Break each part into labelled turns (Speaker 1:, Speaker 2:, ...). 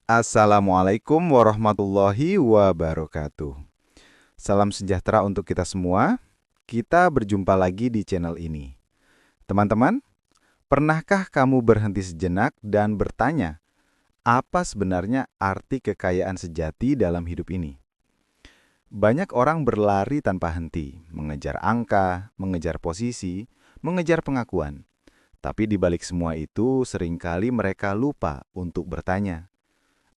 Speaker 1: Assalamualaikum warahmatullahi wabarakatuh. Salam sejahtera untuk kita semua. Kita berjumpa lagi di channel ini. Teman-teman, pernahkah kamu berhenti sejenak dan bertanya, apa sebenarnya arti kekayaan sejati dalam hidup ini? Banyak orang berlari tanpa henti, mengejar angka, mengejar posisi, mengejar pengakuan. Tapi di balik semua itu, seringkali mereka lupa untuk bertanya,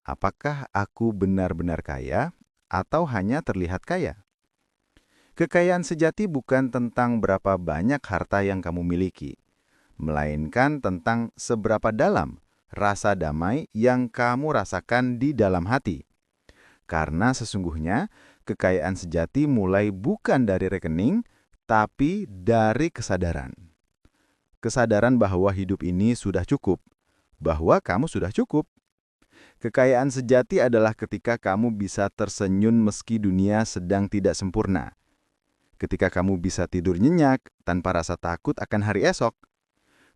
Speaker 1: apakah aku benar-benar kaya atau hanya terlihat kaya? Kekayaan sejati bukan tentang berapa banyak harta yang kamu miliki, melainkan tentang seberapa dalam rasa damai yang kamu rasakan di dalam hati. Karena sesungguhnya kekayaan sejati mulai bukan dari rekening, tapi dari kesadaran. Kesadaran bahwa hidup ini sudah cukup, bahwa kamu sudah cukup. Kekayaan sejati adalah ketika kamu bisa tersenyum meski dunia sedang tidak sempurna. Ketika kamu bisa tidur nyenyak tanpa rasa takut akan hari esok.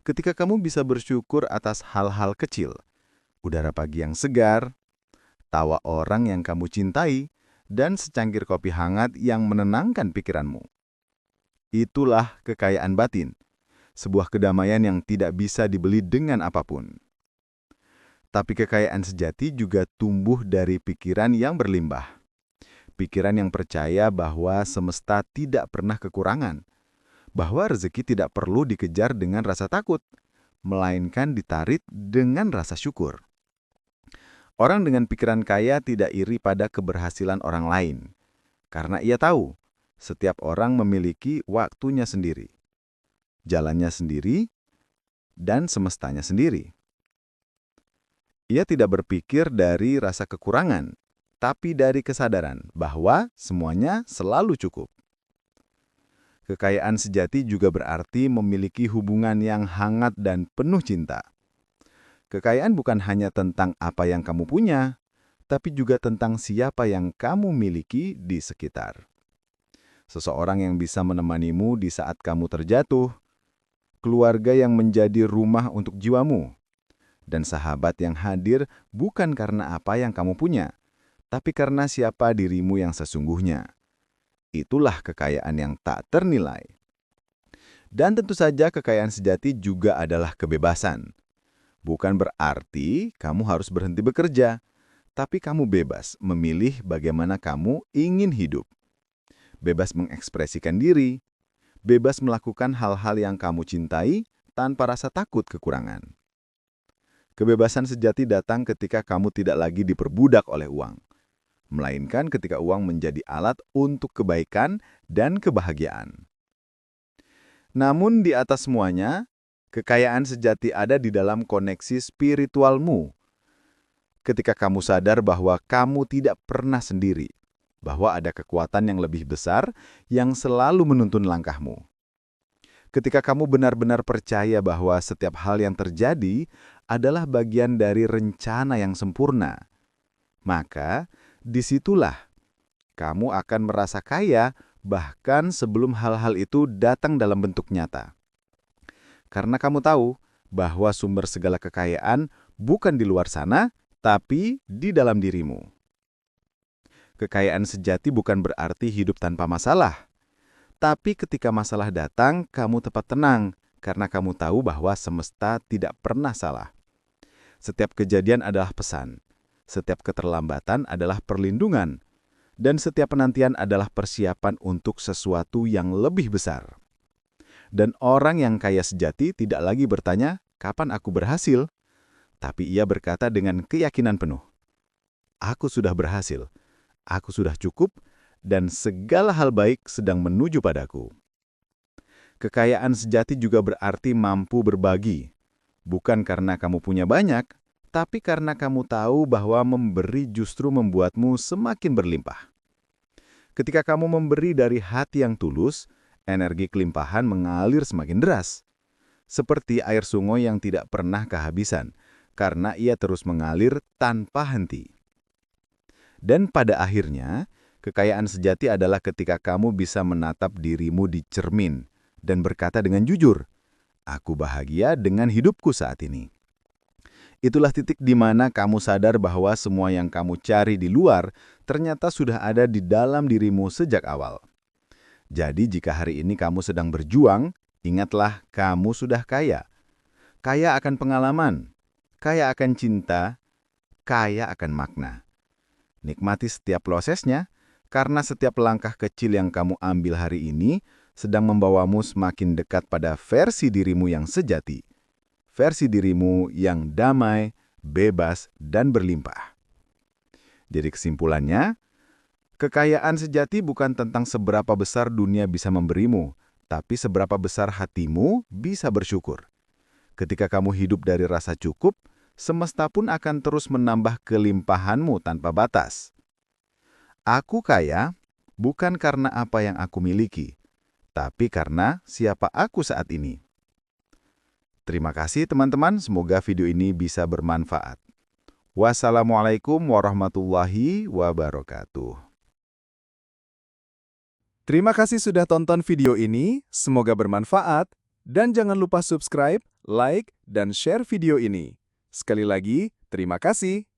Speaker 1: Ketika kamu bisa bersyukur atas hal-hal kecil. Udara pagi yang segar, tawa orang yang kamu cintai, dan secangkir kopi hangat yang menenangkan pikiranmu. Itulah kekayaan batin, sebuah kedamaian yang tidak bisa dibeli dengan apapun. Tapi kekayaan sejati juga tumbuh dari pikiran yang berlimpah. Pikiran yang percaya bahwa semesta tidak pernah kekurangan, bahwa rezeki tidak perlu dikejar dengan rasa takut, melainkan ditarik dengan rasa syukur. Orang dengan pikiran kaya tidak iri pada keberhasilan orang lain, karena ia tahu setiap orang memiliki waktunya sendiri, jalannya sendiri, dan semestanya sendiri. Ia tidak berpikir dari rasa kekurangan, tapi dari kesadaran bahwa semuanya selalu cukup. Kekayaan sejati juga berarti memiliki hubungan yang hangat dan penuh cinta. Kekayaan bukan hanya tentang apa yang kamu punya, tapi juga tentang siapa yang kamu miliki di sekitar. Seseorang yang bisa menemanimu di saat kamu terjatuh, keluarga yang menjadi rumah untuk jiwamu, dan sahabat yang hadir bukan karena apa yang kamu punya, tapi karena siapa dirimu yang sesungguhnya. Itulah kekayaan yang tak ternilai. Dan tentu saja kekayaan sejati juga adalah kebebasan. Bukan berarti kamu harus berhenti bekerja, tapi kamu bebas memilih bagaimana kamu ingin hidup. Bebas mengekspresikan diri, bebas melakukan hal-hal yang kamu cintai tanpa rasa takut kekurangan. Kebebasan sejati datang ketika kamu tidak lagi diperbudak oleh uang, melainkan ketika uang menjadi alat untuk kebaikan dan kebahagiaan. Namun di atas semuanya, kekayaan sejati ada di dalam koneksi spiritualmu. Ketika kamu sadar bahwa kamu tidak pernah sendiri, bahwa ada kekuatan yang lebih besar yang selalu menuntun langkahmu. Ketika kamu benar-benar percaya bahwa setiap hal yang terjadi adalah bagian dari rencana yang sempurna, maka disitulah kamu akan merasa kaya bahkan sebelum hal-hal itu datang dalam bentuk nyata. Karena kamu tahu bahwa sumber segala kekayaan bukan di luar sana, tapi di dalam dirimu. Kekayaan sejati bukan berarti hidup tanpa masalah. Tapi ketika masalah datang, kamu tetap tenang karena kamu tahu bahwa semesta tidak pernah salah. Setiap kejadian adalah pesan, setiap keterlambatan adalah perlindungan, dan setiap penantian adalah persiapan untuk sesuatu yang lebih besar. Dan orang yang kaya sejati tidak lagi bertanya, "Kapan aku berhasil?" Tapi ia berkata dengan keyakinan penuh, "Aku sudah berhasil, aku sudah cukup, dan segala hal baik sedang menuju padaku." Kekayaan sejati juga berarti mampu berbagi, bukan karena kamu punya banyak, tapi karena kamu tahu bahwa memberi justru membuatmu semakin berlimpah. Ketika kamu memberi dari hati yang tulus, energi kelimpahan mengalir semakin deras. Seperti air sungai yang tidak pernah kehabisan, karena ia terus mengalir tanpa henti. Dan pada akhirnya, kekayaan sejati adalah ketika kamu bisa menatap dirimu di cermin dan berkata dengan jujur, "Aku bahagia dengan hidupku saat ini." Itulah titik di mana kamu sadar bahwa semua yang kamu cari di luar ternyata sudah ada di dalam dirimu sejak awal. Jadi jika hari ini kamu sedang berjuang, ingatlah kamu sudah kaya. Kaya akan pengalaman, kaya akan cinta, kaya akan makna. Nikmati setiap prosesnya, karena setiap langkah kecil yang kamu ambil hari ini sedang membawamu semakin dekat pada versi dirimu yang sejati. Versi dirimu yang damai, bebas, dan berlimpah. Jadi kesimpulannya, kekayaan sejati bukan tentang seberapa besar dunia bisa memberimu, tapi seberapa besar hatimu bisa bersyukur. Ketika kamu hidup dari rasa cukup, semesta pun akan terus menambah kelimpahanmu tanpa batas. Aku kaya bukan karena apa yang aku miliki, tapi karena siapa aku saat ini. Terima kasih teman-teman, semoga video ini bisa bermanfaat. Wassalamualaikum warahmatullahi wabarakatuh.
Speaker 2: Terima kasih sudah tonton video ini, semoga bermanfaat, dan jangan lupa subscribe, like, dan share video ini. Sekali lagi, terima kasih.